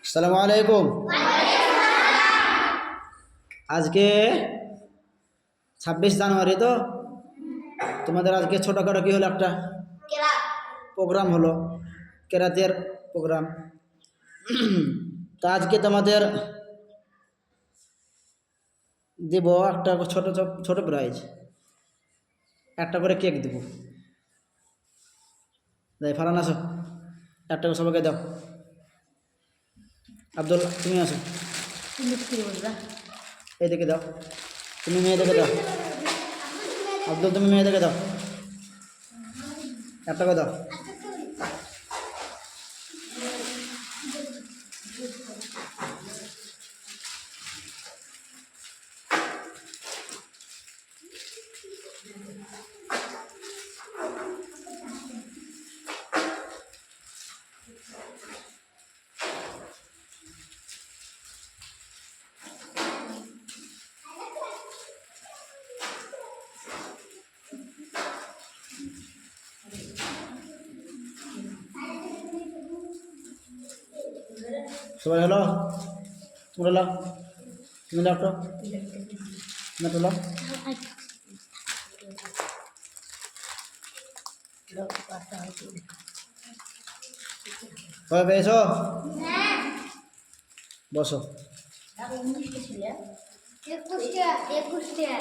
আসসালামু আলাইকুম। আজকে 26 জানুয়ারি, তো তোমাদের আজকে ছোটোখাটো কি হলো, একটা প্রোগ্রাম হলো, কেরাতের প্রোগ্রাম। তা আজকে তোমাদের দেব একটা ছোট ছোট প্রাইজ, একটা করে কেক দেব। তাই ফারান আসো, একটা করে সবাইকে দাও। আব্দুল তুমি আসো, এইদিকে দাও, তুমি মেয়েদেরকে দাও। আব্দুল তুমি মেয়েদেরকে দাও, একটা করে দাও। সবাই হলো, তোমরা লাও, তুমি লাও, না তো লাও। সবাই পেয়েছো? বসো।